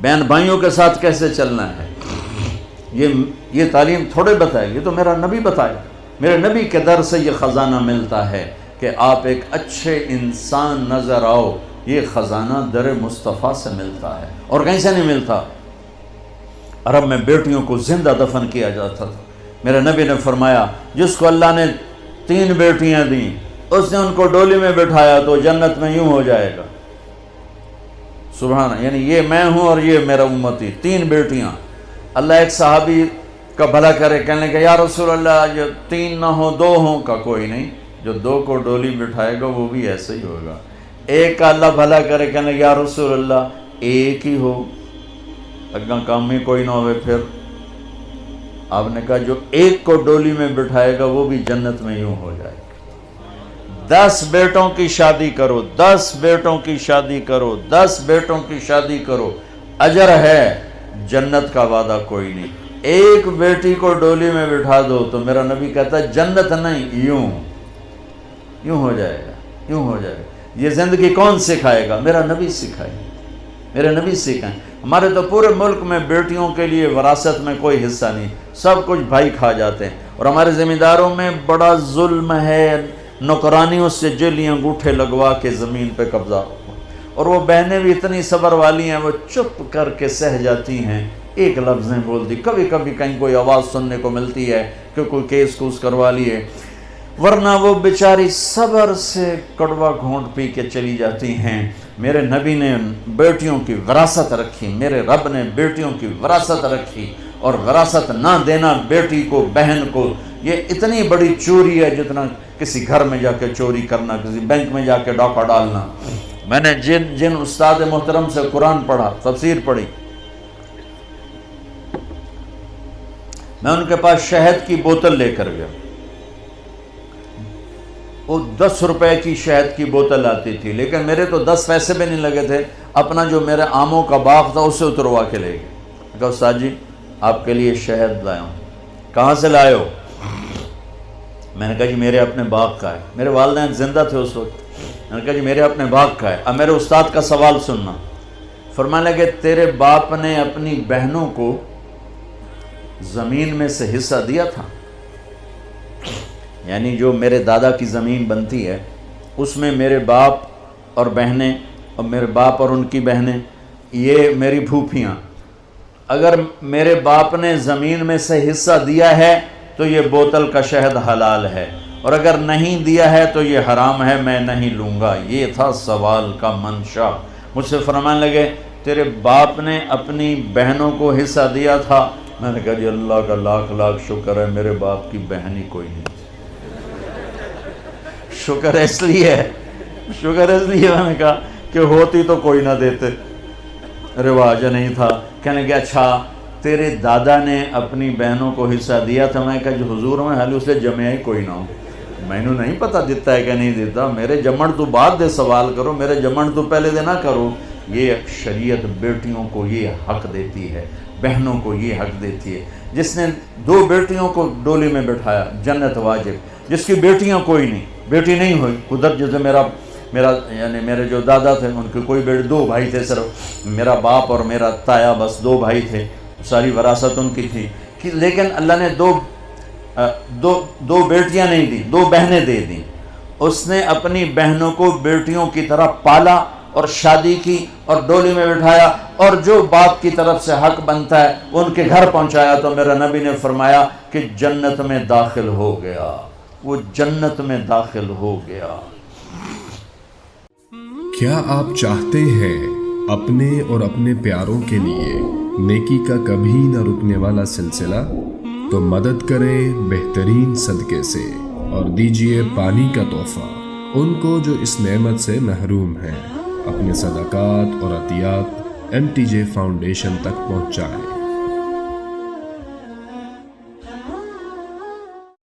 بہن بھائیوں کے ساتھ کیسے چلنا ہے، یہ تعلیم تھوڑے بتائے، یہ تو میرا نبی بتائے. میرے نبی کے در سے یہ خزانہ ملتا ہے کہ آپ ایک اچھے انسان نظر آؤ. یہ خزانہ در مصطفیٰ سے ملتا ہے اور کہیں سے نہیں ملتا. عرب میں بیٹیوں کو زندہ دفن کیا جاتا تھا. میرے نبی نے فرمایا جس کو اللہ نے 3 بیٹیاں دیں اس نے ان کو ڈولی میں بٹھایا تو جنت میں یوں ہو جائے گا. سبحان، یعنی یہ میں ہوں اور یہ میرا امتی، 3 بیٹیاں. اللہ ایک صحابی کا بھلا کرے، کہنے لگا یا رسول اللہ جو 3 نہ ہوں 2 ہوں. کا کوئی نہیں، جو 2 کو ڈولی بٹھائے گا وہ بھی ایسے ہی ہوگا. ایک کا اللہ بھلا کرے، کہنے لگا یا رسول اللہ 1 ہی ہو، اگاں کام میں کوئی نہ ہوئے. پھر آپ نے کہا جو 1 کو ڈولی میں بٹھائے گا وہ بھی جنت میں یوں ہو جائے گا. 10 بیٹوں کی شادی کرو، 10 بیٹوں کی شادی کرو، 10 بیٹوں کی شادی کرو، اجر ہے، جنت کا وعدہ کوئی نہیں. 1 بیٹی کو ڈولی میں بٹھا دو تو میرا نبی کہتا ہے جنت نہیں، یوں ہو جائے گا، یوں ہو جائے گا. یہ زندگی کون سکھائے گا؟ میرا نبی سکھائے، میرے نبی سکھائیں. ہمارے تو پورے ملک میں بیٹیوں کے لیے وراثت میں کوئی حصہ نہیں، سب کچھ بھائی کھا جاتے ہیں. اور ہمارے ذمہ داروں میں بڑا ظلم ہے، نوکرانیوں سے جیلی انگوٹھے لگوا کے زمین پہ قبضہ. اور وہ بہنیں بھی اتنی صبر والی ہیں، وہ چپ کر کے سہ جاتی ہیں، ایک لفظ نہیں بولتی. کبھی کبھی کہیں کوئی آواز سننے کو ملتی ہے کہ کوئی کیس کوس کروا لیے، ورنہ وہ بیچاری صبر سے کڑوا گھونٹ پی کے چلی جاتی ہیں. میرے نبی نے بیٹیوں کی وراثت رکھی، میرے رب نے بیٹیوں کی وراثت رکھی. اور وراثت نہ دینا بیٹی کو، بہن کو، یہ اتنی بڑی چوری ہے جتنا کسی گھر میں جا کے چوری کرنا، کسی بینک میں جا کے ڈاکہ ڈالنا. میں نے جن استاد محترم سے قرآن پڑھا، تفسیر پڑھی، میں ان کے پاس شہد کی بوتل لے کر گیا. وہ 10 روپے کی شہد کی بوتل آتی تھی، لیکن میرے تو 10 پیسے بھی نہیں لگے تھے. اپنا جو میرے آموں کا باغ تھا اسے اتروا کے لے گئے. کہا استاد جی آپ کے لیے شہد لایا ہوں. کہاں سے لائے ہو؟ میں نے کہا جی میرے اپنے باغ کا ہے. میرے والدین زندہ تھے اس وقت. میں نے کہا جی میرے اپنے باغ کا ہے. اب میرے استاد کا سوال سننا. فرمانے لگے تیرے باپ نے اپنی بہنوں کو زمین میں سے حصہ دیا تھا؟ یعنی جو میرے دادا کی زمین بنتی ہے اس میں میرے باپ اور بہنیں، اور میرے باپ اور ان کی بہنیں، یہ میری پھوپھیاں، اگر میرے باپ نے زمین میں سے حصہ دیا ہے تو یہ بوتل کا شہد حلال ہے، اور اگر نہیں دیا ہے تو یہ حرام ہے، میں نہیں لوں گا. یہ تھا سوال کا منشا. مجھ سے فرمانے لگے تیرے باپ نے اپنی بہنوں کو حصہ دیا تھا؟ میں نے کہا جی اللہ کا لاکھ لاکھ شکر ہے میرے باپ کی بہن ہی کوئی نہیں. شکر اس لیے میں نے کہا کہ ہوتی تو کوئی نہ دیتے، رواج نہیں تھا. کہنے کہ اچھا تیرے دادا نے اپنی بہنوں کو حصہ دیا تھا؟ میں کہا جو حضور میں حالی اسے جمعہ ہی کوئی نہ ہو، میں نے نہیں پتا دیتا ہے کہ نہیں دیتا. میرے جمن تو بعد دے سوال کرو، میرے جمن تو پہلے دے نہ کرو. یہ شریعت بیٹیوں کو یہ حق دیتی ہے، بہنوں کو یہ حق دیتی ہے. جس نے 2 بیٹیوں کو ڈولی میں بٹھایا جنت واجب. جس کی بیٹیاں کوئی نہیں، بیٹی نہیں ہوئی، ادھر جیسے میرا یعنی میرے جو دادا تھے ان کے کوئی بیٹے، 2 بھائی تھے صرف، میرا باپ اور میرا تایا، بس 2 بھائی تھے، ساری وراثت ان کی تھی. لیکن اللہ نے دو بیٹیاں نہیں دی، 2 بہنیں دے دیں. اس نے اپنی بہنوں کو بیٹیوں کی طرح پالا اور شادی کی اور ڈولی میں بٹھایا، اور جو باپ کی طرف سے حق بنتا ہے ان کے گھر پہنچایا. تو میرا نبی نے فرمایا کہ جنت میں داخل ہو گیا، وہ جنت میں داخل ہو گیا. کیا آپ چاہتے ہیں اپنے اور اپنے پیاروں کے لیے نیکی کا کبھی نہ رکنے والا سلسلہ؟ تو مدد کریں بہترین صدقے سے اور دیجیے پانی کا تحفہ ان کو جو اس نعمت سے محروم ہیں. اپنے صدقات اور عطیات MTJ فاؤنڈیشن تک پہنچائیں.